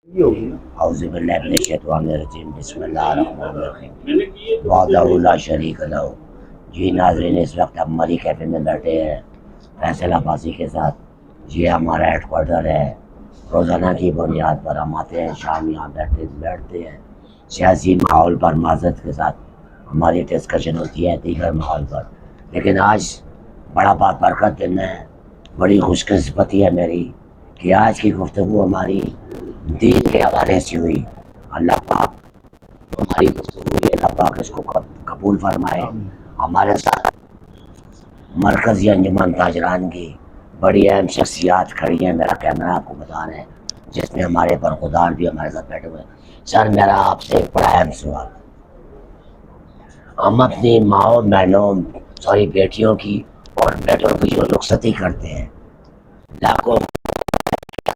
یہ ہوگی نا۔ اعوذ باللہ من الشیطان الرجیم، بسم اللہ الرحمن الرحیم، وحدہ لا شریک لہ۔ جی ناظرین، اس وقت ہم مری کیفے میں بیٹھے ہیں فیصل عباسی کے ساتھ۔ یہ ہمارا ہیڈ کوارٹر ہے۔ روزانہ کی بنیاد پر ہم آتے ہیں، شام یہاں بیٹھتے ہیں، سیاسی ماحول پر معذرت کے ساتھ ہماری ڈسکشن ہوتی ہے، دیگر ماحول پر۔ لیکن آج بڑا برکت دن ہے، بڑی خوش قسمتی ہے میری کہ آج کی گفتگو ہماری دین کے حوالے سے ہوئی۔ اللہ پاک ہماری گفتگو یہ اللہ پاک اس کو قبول فرمائے۔ ہمارے ساتھ مرکزی انجمن تاجران کی بڑی اہم شخصیات کھڑی ہیں، میرا کیمرہ آپ کو بتا رہے ہیں، جس میں ہمارے برخودار بھی ہمارے ساتھ بیٹھے ہوئے ہیں۔ سر، میرا آپ سے ایک بڑا اہم سوال، ہم اپنی ماؤں بہنوں بیٹیوں کی اور بیٹوں کی جو رخصتی کرتے ہیں، لاکھوں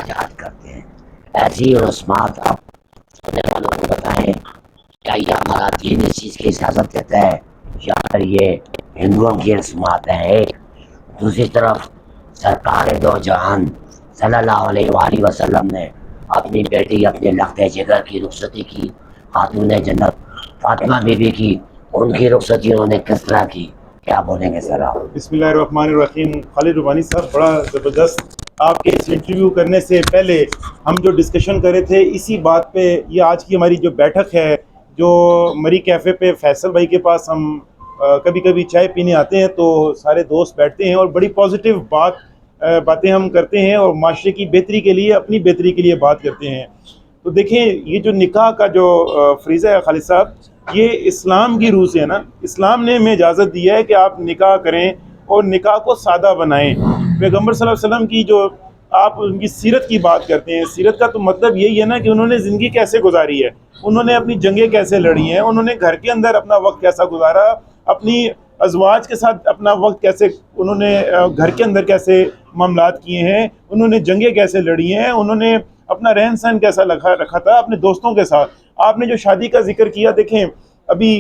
یاد کرتے ہیں، ایسی رسومات آپ سننے والوں کو بتائیں، کیا یہ ہمارا دین اس چیز کی اجازت دیتا ہے یا پھر یہ ہندوؤں کی رسومات ہیں؟ ایک دوسری طرف سرکار دو جہان صلی اللہ علیہ وآلہ وسلم نے اپنی بیٹی، اپنے لخت جگر کی رخصتی کی، خاتون جنت فاطمہ بی بی کی، ان کی رخصتی انہوں نے کس طرح کی؟ کیا بولیں گے سر آپ؟ بسم اللہ الرحمن الرحیم۔ خالد ربانی صاحب، بڑا زبردست۔ آپ کے اس انٹرویو کرنے سے پہلے ہم جو ڈسکشن کر رہے تھے اسی بات پہ، یہ آج کی ہماری جو بیٹھک ہے، جو مری کیفے پہ فیصل بھائی کے پاس ہم کبھی کبھی چائے پینے آتے ہیں تو سارے دوست بیٹھتے ہیں اور بڑی پازیٹیو باتیں ہم کرتے ہیں اور معاشرے کی بہتری کے لیے، اپنی بہتری کے لیے بات کرتے ہیں۔ تو دیکھیں، یہ جو نکاح کا جو فریضہ ہے خالد صاحب، یہ اسلام کی روح سے ہے نا۔ اسلام نے ہمیں اجازت دی ہے کہ آپ نکاح کریں اور نکاح کو سادہ بنائیں۔ پیغمبر صلی اللہ علیہ وسلم کی جو آپ ان کی سیرت کی بات کرتے ہیں، سیرت کا تو مطلب یہی ہے نا کہ انہوں نے زندگی کیسے گزاری ہے، انہوں نے اپنی جنگیں کیسے لڑی ہیں، انہوں نے گھر کے اندر اپنا وقت کیسا گزارا، اپنی ازواج کے ساتھ اپنا وقت کیسے، انہوں نے گھر کے اندر کیسے معاملات کیے ہیں، انہوں نے جنگیں کیسے لڑی ہیں، انہوں نے اپنا رہن سہن کیسا رکھا تھا اپنے دوستوں کے ساتھ۔ آپ نے جو شادی کا ذکر کیا، دیکھیں ابھی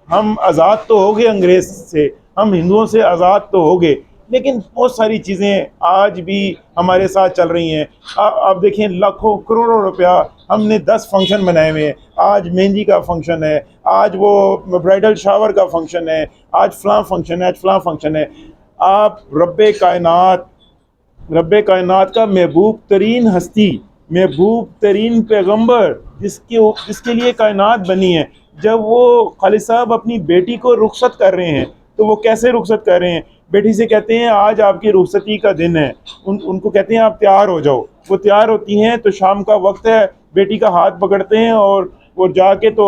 ہم آزاد تو ہو گئے انگریز سے، ہم ہندوؤں سے آزاد تو ہو گئے، لیکن بہت ساری چیزیں آج بھی ہمارے ساتھ چل رہی ہیں۔ آپ دیکھیں، لاکھوں کروڑوں روپیہ ہم نے 10 فنکشن بنائے ہوئے ہیں۔ آج مہندی کا فنکشن ہے، آج وہ برائڈل شاور کا فنکشن ہے، آج فلاں فنکشن ہے، آج فلاں فنکشن ہے۔ آپ رب کائنات کا محبوب ترین ہستی، محبوب ترین پیغمبر، جس کے لیے کائنات بنی ہے، جب وہ خالد صاحب اپنی بیٹی کو رخصت کر رہے ہیں تو وہ کیسے رخصت کر رہے ہیں؟ بیٹی سے کہتے ہیں آج آپ کی رخصتی کا دن ہے، ان کو کہتے ہیں آپ تیار ہو جاؤ۔ وہ تیار ہوتی ہیں تو شام کا وقت ہے، بیٹی کا ہاتھ پکڑتے ہیں اور وہ جا کے تو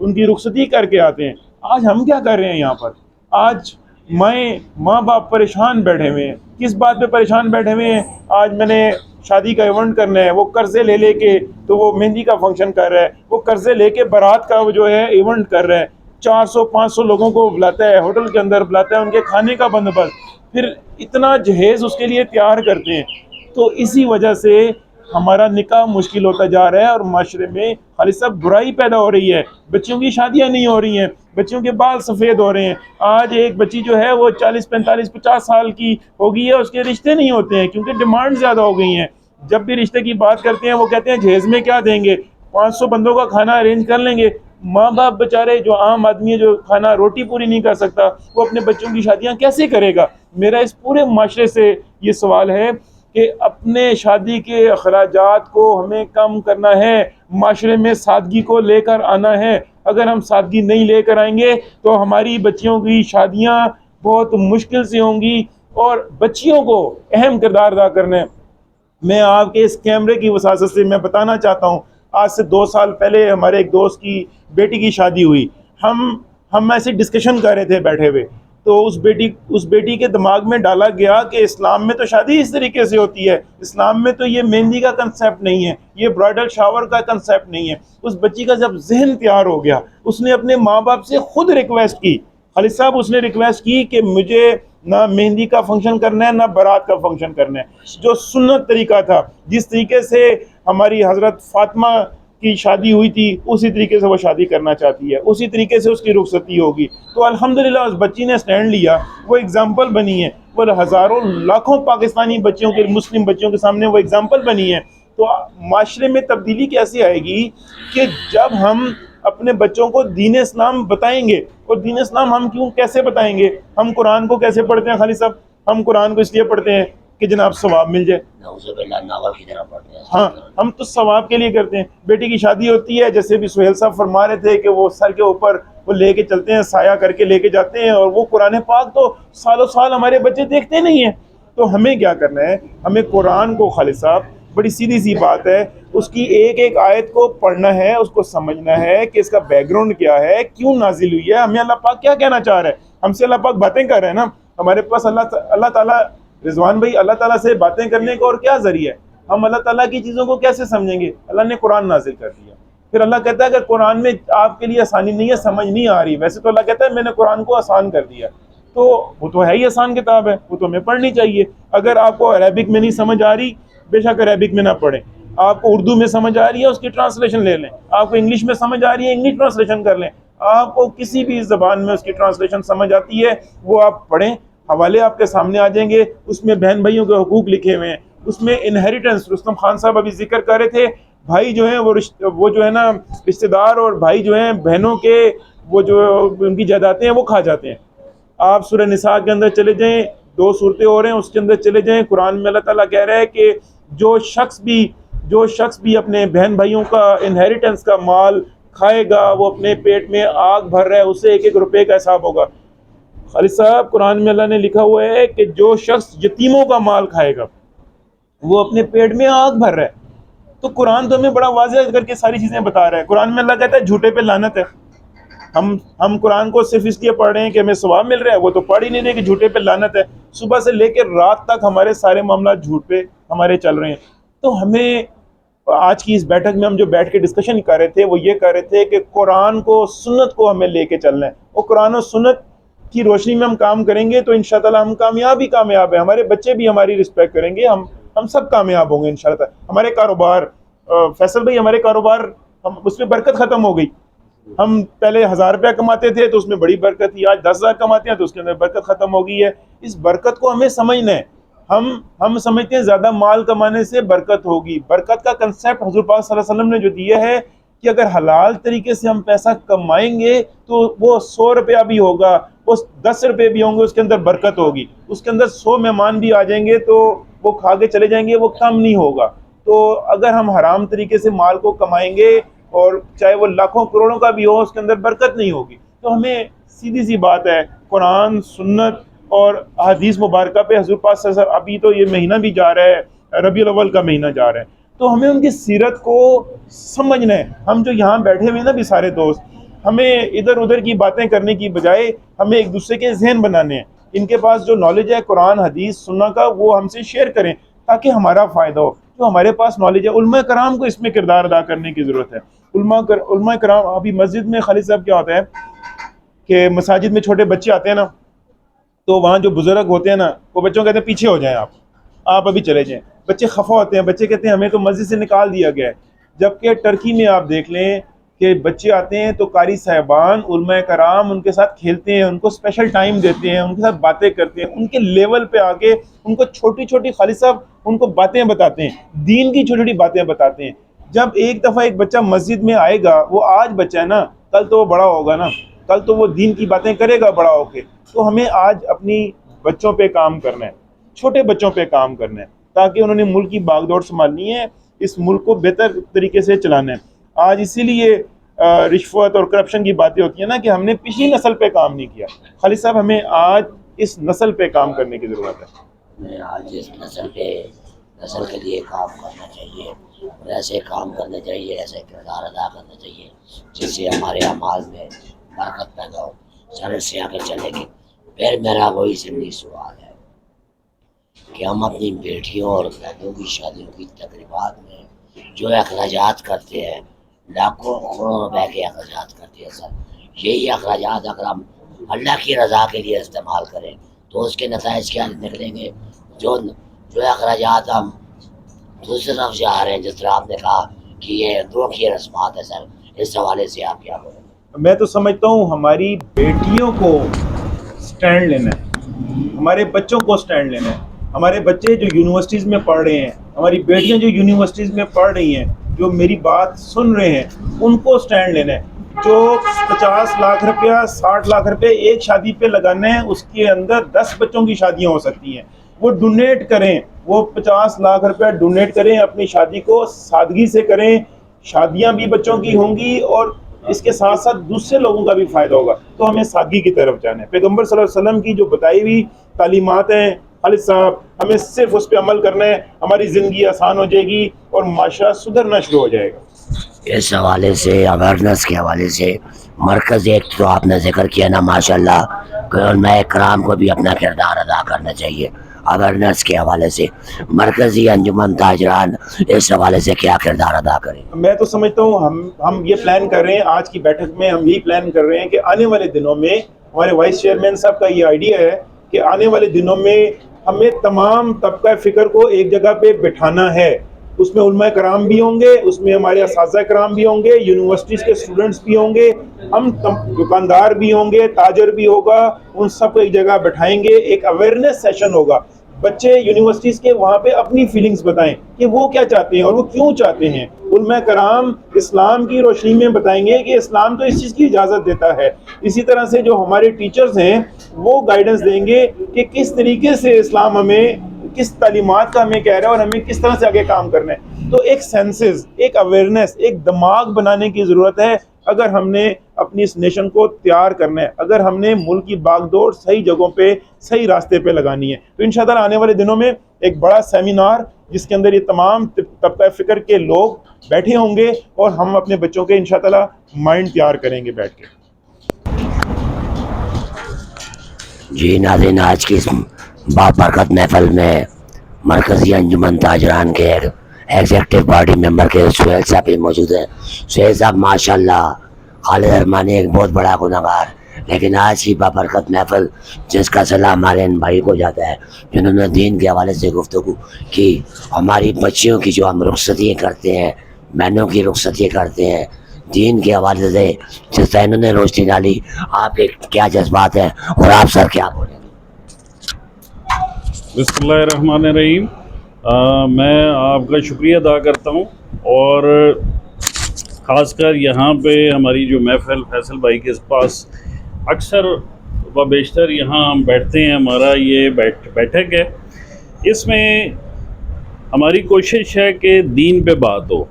ان کی رخصتی کر کے آتے ہیں۔ آج ہم کیا کر رہے ہیں یہاں پر؟ آج ماں باپ پریشان بیٹھے ہوئے ہیں۔ کس بات پہ پریشان بیٹھے ہوئے ہیں؟ آج میں نے شادی کا ایونٹ کرنا ہے، وہ قرضے لے کے تو وہ مہندی کا فنکشن کر رہا ہے، وہ قرضے لے کے بارات کا وہ جو ہے ایونٹ کر رہا ہے، 400-500 لوگوں کو بلاتا ہے، ہوٹل کے اندر بلاتا ہے، ان کے کھانے کا بندوبست، پھر اتنا جہیز اس کے لیے تیار کرتے ہیں۔ تو اسی وجہ سے ہمارا نکاح مشکل ہوتا جا رہا ہے اور معاشرے میں خالد صاحب برائی پیدا ہو رہی ہے، بچیوں کی شادیاں نہیں ہو رہی ہیں، بچیوں کے بال سفید ہو رہے ہیں۔ آج ایک بچی جو ہے وہ 40-45-50 سال کی ہو گئی ہے، اس کے رشتے نہیں ہوتے ہیں کیونکہ ڈیمانڈ زیادہ ہو گئی ہیں۔ جب بھی رشتے کی بات کرتے ہیں وہ کہتے ہیں جہیز میں کیا دیں گے، 500 بندوں کا کھانا ارینج کر لیں گے۔ ماں باپ بیچارے، جو عام آدمی ہے، جو کھانا روٹی پوری نہیں کر سکتا، وہ اپنے بچوں کی شادیاں کیسے کرے گا؟ میرا اس پورے معاشرے سے یہ سوال ہے کہ اپنے شادی کے اخراجات کو ہمیں کم کرنا ہے، معاشرے میں سادگی کو لے کر آنا ہے۔ اگر ہم سادگی نہیں لے کر آئیں گے تو ہماری بچیوں کی شادیاں بہت مشکل سے ہوں گی، اور بچیوں کو اہم کردار ادا کرنا ہے۔ میں آپ کے اس کیمرے کی وساطت سے میں بتانا چاہتا ہوں، آج سے 2 سال پہلے ہمارے ایک دوست کی بیٹی کی شادی ہوئی۔ ہم ایسے ڈسکشن کر رہے تھے بیٹھے ہوئے، تو اس بیٹی کے دماغ میں ڈالا گیا کہ اسلام میں تو شادی اس طریقے سے ہوتی ہے، اسلام میں تو یہ مہندی کا کنسیپٹ نہیں ہے، یہ برائڈل شاور کا کنسیپٹ نہیں ہے۔ اس بچی کا جب ذہن تیار ہو گیا، اس نے اپنے ماں باپ سے خود ریکویسٹ کی، خالد صاحب اس نے ریکویسٹ کی کہ مجھے نہ مہندی کا فنکشن کرنا ہے، نہ بارات کا فنکشن کرنا ہے۔ جو سنت طریقہ تھا، جس طریقے سے ہماری حضرت فاطمہ کی شادی ہوئی تھی، اسی طریقے سے وہ شادی کرنا چاہتی ہے، اسی طریقے سے اس کی رخصتی ہوگی۔ تو الحمدللہ اس بچی نے سٹینڈ لیا، وہ اگزامپل بنی ہے، وہ ہزاروں لاکھوں پاکستانی بچیوں کے، مسلم بچیوں کے سامنے وہ اگزامپل بنی ہے تو معاشرے میں تبدیلی کیسے آئے گی کہ جب ہم اپنے بچوں کو دین اسلام بتائیں گے. اور دین اسلام ہم کیسے بتائیں گے؟ ہم قرآن کو کیسے پڑھتے ہیں خالد صاحب؟ ہم قرآن کو اس لیے پڑھتے ہیں کہ جناب ثواب مل جائے. ہاں ہم تو ثواب کے لیے کرتے ہیں. بیٹی کی شادی ہوتی ہے، جیسے بھی سہیل صاحب فرما رہے تھے کہ وہ سر کے اوپر وہ لے کے چلتے ہیں، سایہ کر کے لے کے جاتے ہیں، اور وہ قرآن پاک تو سالوں سال ہمارے بچے دیکھتے نہیں ہیں. تو ہمیں کیا کرنا ہے؟ ہمیں قرآن کو خالد صاحب بڑی سیدھی سی بات ہے، اس کی ایک ایک آیت کو پڑھنا ہے، اس کو سمجھنا ہے کہ اس کا بیک گراؤنڈ کیا ہے، کیوں نازل ہوئی ہے، ہمیں اللہ پاک کیا کہنا چاہ رہا ہے. ہم سے اللہ پاک باتیں کر رہے ہیں نا. ہمارے پاس اللہ تعالیٰ، رضوان بھائی، اللہ تعالیٰ سے باتیں کرنے کا اور کیا ذریعہ ہے؟ ہم اللہ تعالیٰ کی چیزوں کو کیسے سمجھیں گے؟ اللہ نے قرآن نازل کر دیا. پھر اللہ کہتا ہے اگر قرآن میں آپ کے لیے آسانی نہیں ہے، سمجھ نہیں آ رہی، ویسے تو اللہ کہتا ہے میں نے قرآن کو آسان کر دیا، تو وہ تو ہے ہی آسان کتاب ہے، وہ تو ہمیں پڑھنی چاہیے. اگر آپ کو عربک میں نہیں سمجھ آ رہی، بے شک عربک میں نہ پڑھیں. آپ کو اردو میں سمجھ آ رہی ہے، اس کی ٹرانسلیشن لے لیں. آپ کو انگلش میں سمجھ آ رہی ہے، انگلش ٹرانسلیشن کر لیں. آپ کو کسی بھی زبان میں اس کی ٹرانسلیشن سمجھ آتی ہے، وہ آپ پڑھیں. حوالے آپ کے سامنے آ جائیں گے، اس میں بہن بھائیوں کے حقوق لکھے ہوئے ہیں، اس میں انہیریٹنس. رستم خان صاحب ابھی ذکر کر رہے تھے، بھائی جو ہیں وہ جو ہے نا رشتہ دار، اور بھائی جو ہیں بہنوں کے وہ جو ان کی جائیدادیں ہیں وہ کھا جاتے ہیں. آپ سورہ نساء کے اندر چلے جائیں، 2 صورتیں اور ہیں اس کے اندر چلے جائیں، قرآن میں اللہ تعالیٰ کہہ رہا ہے کہ جو شخص بھی اپنے بہن بھائیوں کا انہیریٹنس کا مال کھائے گا، وہ اپنے پیٹ میں آگ بھر رہا ہے، اسے 1 روپے کا حساب ہوگا. خالد صاحب قرآن میں اللہ نے لکھا ہوا ہے کہ جو شخص یتیموں کا مال کھائے گا وہ اپنے پیٹ میں آگ بھر رہا ہے. تو قرآن تو ہمیں بڑا واضح کر کے ساری چیزیں بتا رہا ہے. قرآن میں اللہ کہتا ہے جھوٹے پہ لعنت ہے. ہم قرآن کو صرف اس لیے پڑھ رہے ہیں کہ ہمیں ثواب مل رہا ہے، وہ تو پڑھ ہی نہیں رہے کہ جھوٹے پہ لعنت ہے. صبح سے لے کے رات تک ہمارے سارے معاملات جھوٹ پہ ہمارے چل رہے ہیں. تو ہمیں آج کی اس بیٹھک میں ہم جو بیٹھ کے ڈسکشن کر رہے تھے وہ یہ کر رہے تھے کہ قرآن کو، سنت کو ہمیں لے کے چلنا ہے. اور قرآن و سنت کی روشنی میں ہم کام کریں گے تو انشاءاللہ ہم کامیاب ہیں. ہمارے بچے بھی ہماری رسپیکٹ کریں گے، ہم سب کامیاب ہوں گے انشاءاللہ. ہمارے کاروبار، فیصل بھائی، ہمارے کاروبار اس میں برکت ختم ہو گئی. ہم پہلے 1000 روپیہ کماتے تھے تو اس میں بڑی برکت تھی، آج 10,000 کماتے ہیں تو اس کے اندر برکت ختم ہو گئی ہے. اس برکت کو ہمیں سمجھنا ہے. ہم سمجھتے ہیں زیادہ مال کمانے سے برکت ہوگی. برکت کا کنسیپٹ حضور پاک صلی اللہ علیہ وسلم نے جو دیا ہے کہ اگر حلال طریقے سے ہم پیسہ کمائیں گے تو وہ 100 روپیہ بھی ہوگا، وہ 10 روپے بھی ہوں گے، اس کے اندر برکت ہوگی. اس کے اندر 100 مہمان بھی آ جائیں گے تو وہ کھا کے چلے جائیں گے، وہ کم نہیں ہوگا. تو اگر ہم حرام طریقے سے مال کو کمائیں گے اور چاہے وہ لاکھوں کروڑوں کا بھی ہو، اس کے اندر برکت نہیں ہوگی. تو ہمیں سیدھی سی بات ہے، قرآن، سنت اور حدیث مبارکہ پہ حضور پاک صلی اللہ علیہ وسلم، ابھی تو یہ مہینہ بھی جا رہا ہے، ربیع الاول کا مہینہ جا رہا ہے، تو ہمیں ان کی سیرت کو سمجھنا ہے. ہم جو یہاں بیٹھے ہوئے ہیں نا بھی سارے دوست، ہمیں ادھر ادھر کی باتیں کرنے کی بجائے ہمیں ایک دوسرے کے ذہن بنانے ہیں. ان کے پاس جو نالج ہے قرآن، حدیث، سننا کا، وہ ہم سے شیئر کریں تاکہ ہمارا فائدہ ہو. جو ہمارے پاس نالج ہے، علماء کرام کو اس میں کردار ادا کرنے کی ضرورت ہے. علماء کرام، ابھی مسجد میں خالد صاحب کیا ہوتا ہے کہ مساجد میں چھوٹے بچے آتے ہیں نا، تو وہاں جو بزرگ ہوتے ہیں نا وہ بچوں کہتے ہیں پیچھے ہو جائیں، آپ ابھی چلے جائیں. بچے خفا ہوتے ہیں، بچے کہتے ہیں ہمیں تو مسجد سے نکال دیا گیا ہے. جبکہ ٹرکی میں آپ دیکھ لیں کہ بچے آتے ہیں تو قاری صاحبان، علماء کرام ان کے ساتھ کھیلتے ہیں، ان کو اسپیشل ٹائم دیتے ہیں، ان کے ساتھ باتیں کرتے ہیں، ان کے لیول پہ آ کے ان کو چھوٹی چھوٹی، خالد صاحب ان کو باتیں بتاتے ہیں، دین کی چھوٹی چھوٹی باتیں بتاتے ہیں. جب ایک دفعہ ایک بچہ مسجد میں آئے گا، وہ آج بچہ ہے نا، کل تو وہ بڑا ہوگا نا، کل تو وہ دین کی باتیں کرے گا بڑا ہو کے. تو ہمیں آج اپنی بچوں پہ کام کرنا ہے، چھوٹے بچوں پہ کام کرنا ہے، تاکہ انہوں نے ملک کی باغ دوڑ سنبھالنی ہے، اس ملک کو بہتر طریقے سے چلانا ہے. آج اسی لیے رشوت اور کرپشن کی باتیں ہوتی ہیں نا کہ ہم نے پچھلی نسل پہ کام نہیں کیا. خالد صاحب ہمیں آج اس نسل پہ کام کرنے کی ضرورت ہے. ہمیں آج اس نسل کے لیے کام کرنا چاہیے، اور ایسے کام کرنے چاہیے، ایسے کردار ادا کرنا چاہیے جس سے ہمارے اعمال میں برکت پیدا ہو، سر سے آگے چلے گی. پھر میرا وہی زندگی سوال ہے کہ ہم اپنی بیٹیوں اور بہنوں کی شادیوں کی تقریبات میں جو اخراجات کرتے ہیں، لاکھوں کروڑوں روپے کے اخراجات کرتے ہیں سر، یہی اخراجات اگر ہم اللہ کی رضا کے لیے استعمال کریں تو اس کے نتائج کیا نکلیں گے؟ جو اخراجات ہم دوسری طرف سے آ رہے ہیں، جس طرح آپ نے کہا کہ یہ دو کی رسمات ہے سر، اس حوالے سے آپ کیا بولیں گے؟ میں تو سمجھتا ہوں ہماری بیٹیوں کو سٹینڈ لینا ہے، ہمارے بچوں کو سٹینڈ لینا ہے، ہمارے بچے جو یونیورسٹیز میں پڑھ رہے ہیں, ہماری بیٹیاں جو یونیورسٹیز میں پڑھ رہی ہیں, جو میری بات سن رہے ہیں, ان کو سٹینڈ لینا ہے. جو 50 لاکھ روپیہ 60 لاکھ روپے ایک شادی پہ لگانا ہے, اس کے اندر 10 بچوں کی شادیاں ہو سکتی ہیں. وہ ڈونیٹ کریں, وہ 50 لاکھ روپیہ ڈونیٹ کریں, اپنی شادی کو سادگی سے کریں, شادیاں بھی بچوں کی ہوں گی اور اس کے ساتھ ساتھ دوسرے لوگوں کا بھی فائدہ ہوگا. تو ہمیں سادگی کی طرف جانا ہے. پیغمبر صلی اللہ علیہ وسلم کی جو بتائی ہوئی تعلیمات ہیں خالد صاحب, ہمیں صرف اس پہ عمل کرنا ہے, ہماری زندگی آسان ہو جائے گی اور معاشرہ سدھرنا شروع ہو جائے گا. اس حوالے سے اویئرنیس کے حوالے سے مرکز ایک تو آپ نے ذکر کیا نا ماشاءاللہ, کہ علماء کرام کو بھی اپنا کردار ادا کرنا چاہیے اویئرنیس کے حوالے سے. مرکزی انجمن تاجران اس حوالے سے کیا کردار ادا کریں؟ میں تو سمجھتا ہوں ہم یہ پلان کر رہے ہیں, آج کی بیٹھک میں ہم یہی پلان کر رہے ہیں کہ آنے والے دنوں میں ہمارے وائس چیئرمین صاحب کا یہ آئیڈیا ہے کہ آنے والے دنوں میں ہمیں تمام طبقہ فکر کو ایک جگہ پہ بٹھانا ہے. اس میں علماء کرام بھی ہوں گے, اس میں ہمارے اساتذہ کرام بھی ہوں گے, یونیورسٹیز کے اسٹوڈنٹس بھی ہوں گے, ہم دکاندار بھی ہوں گے, تاجر بھی ہوگا, ان سب کو ایک جگہ بٹھائیں گے. ایک اویئرنیس سیشن ہوگا, بچے یونیورسٹیز کے وہاں پہ اپنی فیلنگز بتائیں کہ وہ کیا چاہتے ہیں اور وہ کیوں چاہتے ہیں. علماء کرام اسلام کی روشنی میں بتائیں گے کہ اسلام تو اس چیز کی اجازت دیتا ہے. اسی طرح سے جو ہمارے ٹیچرز ہیں وہ گائیڈنس دیں گے کہ کس طریقے سے اسلام ہمیں کس تعلیمات کا ہمیں کہہ رہا ہے اور ہمیں کس طرح سے آگے کام کرنا ہے. تو ایک سینسز, ایک اویئرنیس, ایک دماغ بنانے کی ضرورت ہے اگر ہم نے اپنی اس نیشن کو تیار کرنا ہے, اگر ہم نے ملک کی باغ دوڑ صحیح جگہوں پہ صحیح راستے پہ لگانی ہے. تو انشاءاللہ آنے والے دنوں میں ایک بڑا سیمینار جس کے اندر یہ تمام طبقہ فکر کے لوگ بیٹھے ہوں گے اور ہم اپنے بچوں کے انشاءاللہ مائنڈ تیار کریں گے بیٹھ کے. جی ناظرین, آج کی اس بابرکت محفل میں مرکزی انجمن تاجران کے ایگزیکٹو باڈی ممبر کے سہیل صاحب بھی موجود ہیں. سہیل صاحب ماشاءاللہ خالد ارمانی ایک بہت بڑا گنہگار, لیکن آج کی بابرکت محفل جس کا صلاح ہمارے ان بھائی کو جاتا ہے جنہوں نے دین کے حوالے سے گفتگو کی. ہماری بچیوں کی جو ہم رخصتیں کرتے ہیں, بہنوں کی رخصتیں کرتے ہیں, دین کے حوالے سے جس طرح انہوں نے روشنی ڈالی, آپ کے کیا جذبات ہیں اور آپ سر کیا بولیں گے؟ بسم اللہ الرحمن الرحیم. میں آپ کا شکریہ ادا کرتا ہوں, اور خاص کر یہاں پہ ہماری جو محفل فیصل بھائی کے پاس اکثر و بیشتر یہاں ہم بیٹھتے ہیں, ہمارا یہ بیٹھک ہے, اس میں ہماری کوشش ہے کہ دین پہ بات ہو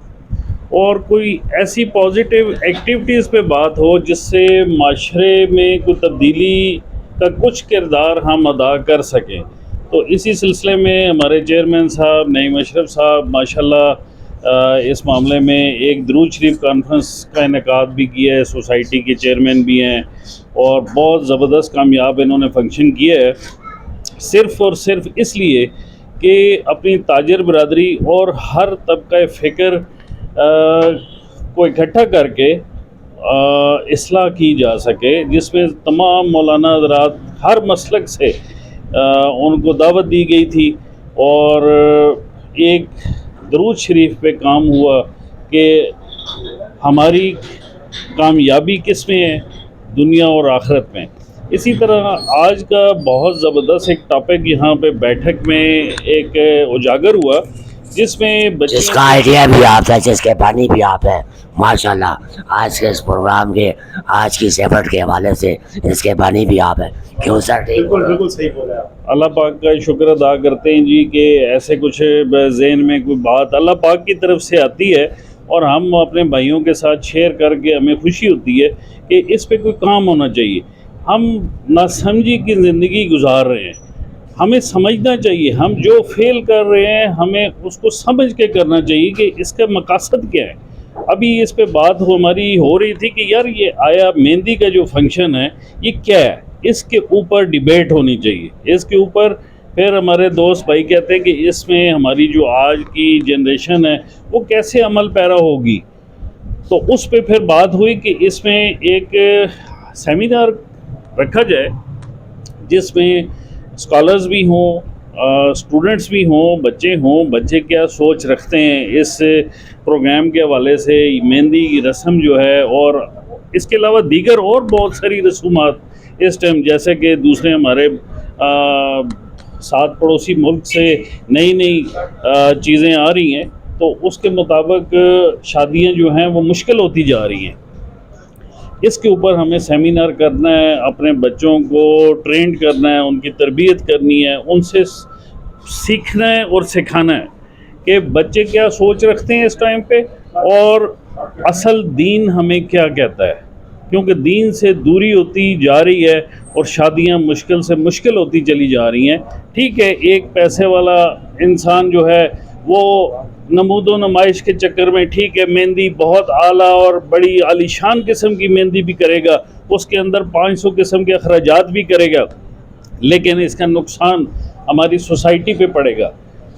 اور کوئی ایسی پازیٹیو ایکٹیویٹیز پہ بات ہو جس سے معاشرے میں کوئی تبدیلی کا کچھ کردار ہم ادا کر سکیں. تو اسی سلسلے میں ہمارے چیئرمین صاحب نعیم اشرف صاحب ماشاءاللہ اس معاملے میں ایک درود شریف کانفرنس کا انعقاد بھی کیا ہے. سوسائٹی کے چیئرمین بھی ہیں اور بہت زبردست کامیاب انہوں نے فنکشن کیا ہے, صرف اور صرف اس لیے کہ اپنی تاجر برادری اور ہر طبقہ فکر کو اکٹھا کر کے اصلاح کی جا سکے, جس میں تمام مولانا حضرات ہر مسلک سے ان کو دعوت دی گئی تھی. اور ایک درود شریف پہ کام ہوا کہ ہماری کامیابی کس میں ہے, دنیا اور آخرت میں. اسی طرح آج کا بہت زبردست ایک ٹاپک یہاں پہ بیٹھک میں ایک اجاگر ہوا جس میں جس کا آئیڈیا بھی آپ ہے, جس کے بانی بھی آپ ہیں ماشاءاللہ. آج کے اس پروگرام کے, آج کی سیفٹ کے حوالے سے اس کے بانی بھی آپ ہیں. کیوں سر؟ بالکل صحیح بولا آپ. اللہ پاک کا شکر ادا کرتے ہیں جی کہ ایسے کچھ ذہن میں کوئی بات اللہ پاک کی طرف سے آتی ہے اور ہم اپنے بھائیوں کے ساتھ شیئر کر کے ہمیں خوشی ہوتی ہے کہ اس پہ کوئی کام ہونا چاہیے. ہم ناسمجھی کی زندگی گزار رہے ہیں, ہمیں سمجھنا چاہیے ہم جو فیل کر رہے ہیں ہمیں اس کو سمجھ کے کرنا چاہیے کہ اس کا مقاصد کیا ہے. ابھی اس پہ بات ہماری ہو رہی تھی کہ یار یہ آیا مہندی کا جو فنکشن ہے یہ کیا ہے, اس کے اوپر ڈیبیٹ ہونی چاہیے. اس کے اوپر پھر ہمارے دوست بھائی کہتے ہیں کہ اس میں ہماری جو آج کی جنریشن ہے وہ کیسے عمل پیرا ہوگی. تو اس پہ پھر بات ہوئی کہ اس میں ایک سیمینار رکھا جائے جس میں اسکالرز بھی ہوں, اسٹوڈنٹس بھی ہوں, بچے کیا سوچ رکھتے ہیں اس پروگرام کے حوالے سے. مہندی کی رسم جو ہے اور اس کے علاوہ دیگر اور بہت ساری رسومات اس ٹائم, جیسے کہ دوسرے ہمارے ساتھ پڑوسی ملک سے نئی نئی چیزیں آ رہی ہیں تو اس کے مطابق شادیاں جو ہیں وہ مشکل ہوتی جا رہی ہیں. اس کے اوپر ہمیں سیمینار کرنا ہے، اپنے بچوں کو ٹرینڈ کرنا ہے، ان کی تربیت کرنی ہے، ان سے سیکھنا ہے اور سکھانا ہے کہ بچے کیا سوچ رکھتے ہیں اس ٹائم پہ اور اصل دین ہمیں کیا کہتا ہے. کیونکہ دین سے دوری ہوتی جا رہی ہے اور شادیاں مشکل سے مشکل ہوتی چلی جا رہی ہیں. ٹھیک ہے، ایک پیسے والا انسان جو ہے وہ نمود و نمائش کے چکر میں ٹھیک ہے مہندی بہت اعلیٰ اور بڑی عالیشان قسم کی مہندی بھی کرے گا، اس کے اندر 500 قسم کے اخراجات بھی کرے گا، لیکن اس کا نقصان ہماری سوسائٹی پہ پڑے گا.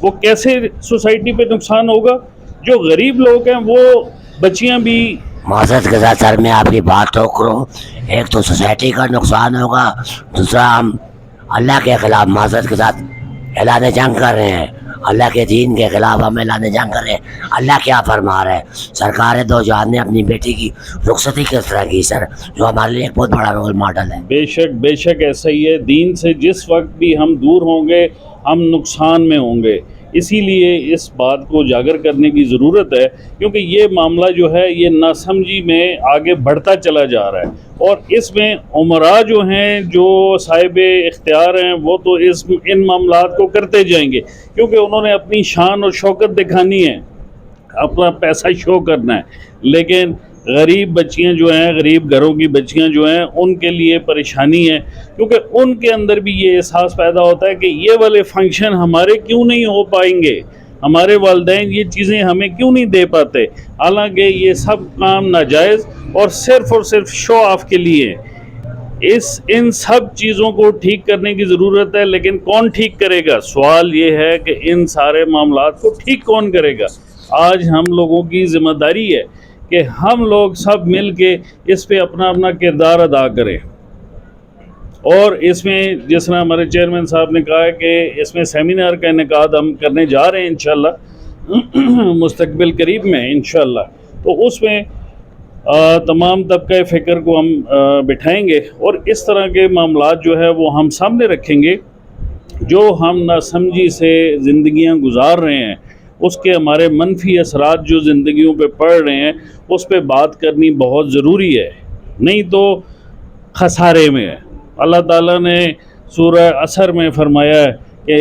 وہ کیسے سوسائٹی پہ نقصان ہوگا؟ جو غریب لوگ ہیں وہ بچیاں بھی معذرت کے ساتھ سر میں آپ کی بات ٹوک رہا ہوں. ایک تو سوسائٹی کا نقصان ہوگا، دوسرا ہم اللہ کے خلاف معذرت کے ساتھ اعلان جنگ کر رہے ہیں، اللہ کے دین کے خلاف ہم اعلان جنگ کر رہے ہیں. اللہ کیا فرما رہا ہے؟ سرکار دو جہان نے اپنی بیٹی کی رخصتی کس طرح کی سر، جو ہمارے لیے ایک بہت بڑا رول ماڈل ہے. بے شک ایسا ہی ہے. دین سے جس وقت بھی ہم دور ہوں گے ہم نقصان میں ہوں گے. اسی لیے اس بات کو اجاگر کرنے کی ضرورت ہے، کیونکہ یہ معاملہ جو ہے یہ ناسمجھی میں آگے بڑھتا چلا جا رہا ہے اور اس میں عمراء جو ہیں جو صاحب اختیار ہیں وہ تو ان معاملات کو کرتے جائیں گے، کیونکہ انہوں نے اپنی شان اور شوکت دکھانی ہے، اپنا پیسہ شو کرنا ہے. لیکن غریب بچیاں جو ہیں، غریب گھروں کی بچیاں جو ہیں، ان کے لیے پریشانی ہے، کیونکہ ان کے اندر بھی یہ احساس پیدا ہوتا ہے کہ یہ والے فنکشن ہمارے کیوں نہیں ہو پائیں گے، ہمارے والدین یہ چیزیں ہمیں کیوں نہیں دے پاتے. حالانکہ یہ سب کام ناجائز اور صرف شو آف کے لیے. ان سب چیزوں کو ٹھیک کرنے کی ضرورت ہے، لیکن کون ٹھیک کرے گا؟ سوال یہ ہے کہ ان سارے معاملات کو ٹھیک کون کرے گا؟ آج ہم لوگوں کی ذمہ داری ہے کہ ہم لوگ سب مل کے اس پہ اپنا اپنا کردار ادا کریں. اور اس میں جس طرح ہمارے چیئرمین صاحب نے کہا ہے کہ اس میں سیمینار کا انعقاد ہم کرنے جا رہے ہیں انشاءاللہ مستقبل قریب میں انشاءاللہ. تو اس میں تمام طبقہ فکر کو ہم بٹھائیں گے اور اس طرح کے معاملات جو ہے وہ ہم سامنے رکھیں گے. جو ہم ناسمجھی سے زندگیاں گزار رہے ہیں، اس کے ہمارے منفی اثرات جو زندگیوں پہ پڑ رہے ہیں، اس پہ بات کرنی بہت ضروری ہے، نہیں تو خسارے میں ہے. اللہ تعالیٰ نے سورہ عصر میں فرمایا ہے کہ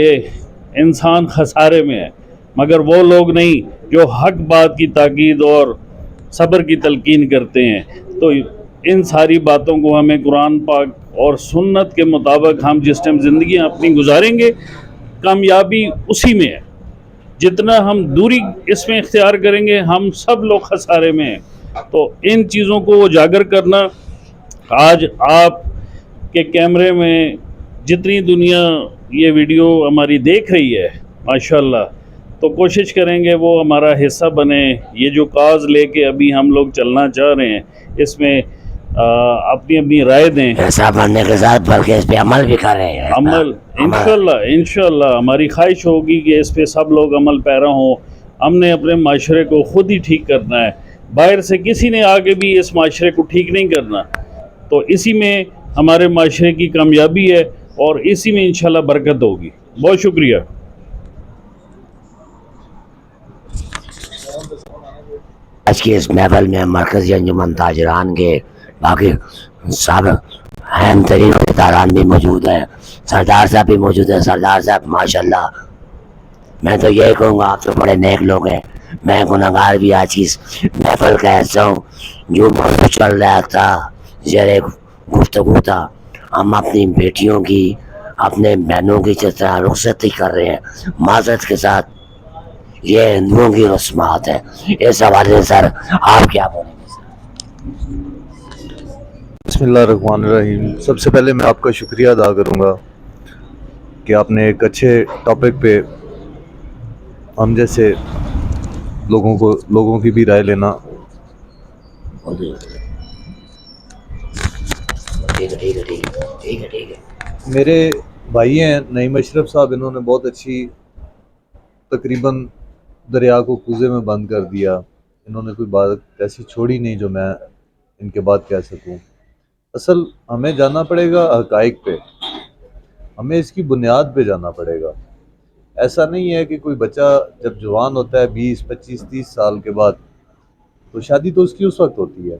انسان خسارے میں ہے، مگر وہ لوگ نہیں جو حق بات کی تاکید اور صبر کی تلقین کرتے ہیں. تو ان ساری باتوں کو ہمیں قرآن پاک اور سنت کے مطابق ہم جس ٹائم زندگیاں اپنی گزاریں گے، کامیابی اسی میں ہے. جتنا ہم دوری اس میں اختیار کریں گے ہم سب لوگ خسارے میں ہیں. تو ان چیزوں کو اجاگر کرنا، آج آپ کے کیمرے میں جتنی دنیا یہ ویڈیو ہماری دیکھ رہی ہے ماشاءاللہ، تو کوشش کریں گے وہ ہمارا حصہ بنے. یہ جو کاز لے کے ابھی ہم لوگ چلنا چاہ رہے ہیں اس میں اپنی اپنی رائے دیں. ایسا بننے کے ساتھ بلکہ اس پہ عمل بھی کر رہے ہیں. عمل انشاءاللہ ہماری خواہش ہوگی کہ اس پہ سب لوگ عمل پیرا ہوں. ہم نے اپنے معاشرے کو خود ہی ٹھیک کرنا ہے، باہر سے کسی نے آگے بھی اس معاشرے کو ٹھیک نہیں کرنا. تو اسی میں ہمارے معاشرے کی کامیابی ہے اور اسی میں انشاءاللہ برکت ہوگی. بہت شکریہ. آج کی اس محفل میں مرکزی انجمن تاجران کے باقی سب اہم ترین عہدیداران بھی موجود ہیں. سردار صاحب بھی موجود ہیں. سردار صاحب ماشاءاللہ میں تو یہی کہوں گا آپ تو بڑے نیک لوگ ہیں. میں گناہگار بھی آج کی اس محفل کا حصہ ہوں. جو موضوع چل رہا تھا زیر گفتگو تھا، ہم اپنی بیٹیوں کی، اپنے بہنوں کی جس طرح رخصتی کر رہے ہیں معذرت کے ساتھ، یہ ہندوؤں کی رسومات ہے. اس حوالے سے سر آپ کیا بولیں گے سر؟ بسم اللہ الرحمن الرحیم. سب سے پہلے میں آپ کا شکریہ ادا کروں گا کہ آپ نے ایک اچھے ٹاپک پہ ہم جیسے لوگوں کی بھی رائے لینا. ٹھیک ہے. میرے بھائی ہیں نعیم اشرف صاحب، انہوں نے بہت اچھی تقریباً دریا کو کوزے میں بند کر دیا. انہوں نے کوئی بات ایسی چھوڑی نہیں جو میں ان کے بعد کہہ سکوں. اصل ہمیں جانا پڑے گا حقائق پہ. ہمیں اس کی بنیاد پہ جانا پڑے گا. ایسا نہیں ہے کہ کوئی بچہ جب جوان ہوتا ہے 20 25 30 سال کے بعد تو شادی تو اس کی اس وقت ہوتی ہے.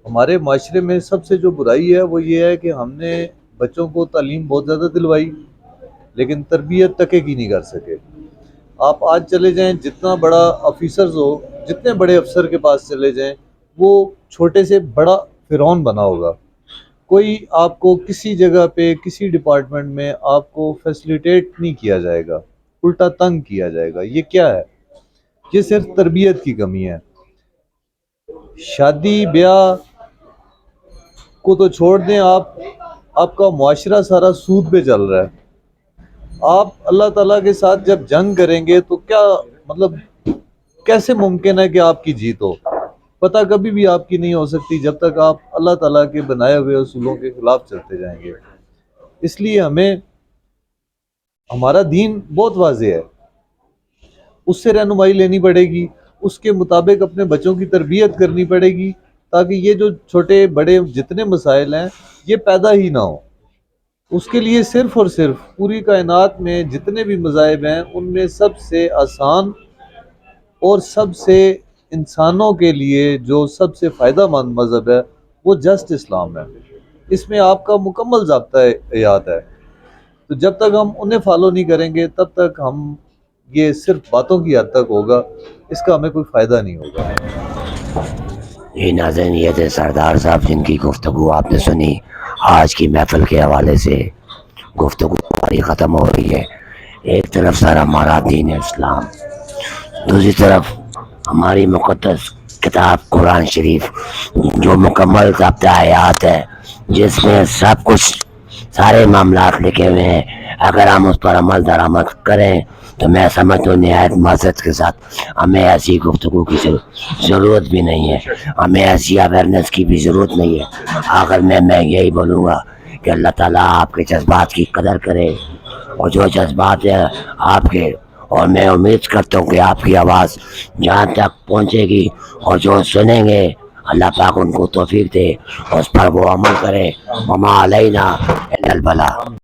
ہمارے معاشرے میں سب سے جو برائی ہے وہ یہ ہے کہ ہم نے بچوں کو تعلیم بہت زیادہ دلوائی لیکن تربیت تک کی نہیں کر سکے. آپ آج چلے جائیں جتنا بڑا آفیسرز ہو, جتنے بڑے افسر کے پاس چلے جائیں وہ چھوٹے سے بڑا فرعون بنا ہوگا. کوئی آپ کو کسی جگہ پہ کسی ڈپارٹمنٹ میں آپ کو فیسلیٹیٹ نہیں کیا جائے گا, الٹا تنگ کیا جائے گا. یہ کیا ہے؟ یہ صرف تربیت کی کمی ہے. شادی بیاہ کو تو چھوڑ دیں, آپ کا معاشرہ سارا سود پہ چل رہا ہے. آپ اللہ تعالیٰ کے ساتھ جب جنگ کریں گے تو کیا مطلب کیسے ممکن ہے کہ آپ کی جیت ہو؟ پتہ کبھی بھی آپ کی نہیں ہو سکتی جب تک آپ اللہ تعالیٰ کے بنائے ہوئے اصولوں کے خلاف چلتے جائیں گے. اس لیے ہمیں ہمارا دین بہت واضح ہے, اس سے رہنمائی لینی پڑے گی, اس کے مطابق اپنے بچوں کی تربیت کرنی پڑے گی تاکہ یہ جو چھوٹے بڑے جتنے مسائل ہیں یہ پیدا ہی نہ ہو. اس کے لیے صرف اور صرف پوری کائنات میں جتنے بھی مذاہب ہیں ان میں سب سے آسان اور سب سے انسانوں کے لیے جو سب سے فائدہ مند مذہب ہے وہ جسٹ اسلام ہے. اس میں آپ کا مکمل ضابطہ حیات ہے. تو جب تک ہم انہیں فالو نہیں کریں گے تب تک ہم یہ صرف باتوں کی حد تک ہوگا, اس کا ہمیں کوئی فائدہ نہیں ہوگا. یہ ناظرین یہ تھے سردار صاحب جن کی گفتگو آپ نے سنی. آج کی محفل کے حوالے سے گفتگو ہماری ختم ہو رہی ہے. ایک طرف سر ہمارا دین اسلام, دوسری طرف ہماری مقدس کتاب قرآن شریف جو مکمل ضابطہ حیات ہے جس میں سب کچھ سارے معاملات لکھے ہوئے ہیں. اگر ہم اس پر عمل درآمد کریں تو میں سمجھتا ہوں نہایت معذرت کے ساتھ ہمیں ایسی گفتگو کی ضرورت بھی نہیں ہے, ہمیں ایسی اویئرنیس کی بھی ضرورت نہیں ہے. آخر میں یہی بولوں گا کہ اللہ تعالیٰ آپ کے جذبات کی قدر کرے, اور جو جذبات ہیں آپ کے, اور میں امید کرتا ہوں کہ آپ کی آواز جہاں تک پہنچے گی اور جو سنیں گے اللہ پاک ان کو توفیق دے اور اس پر وہ عمل کرے. وما علینا الا البلاغ.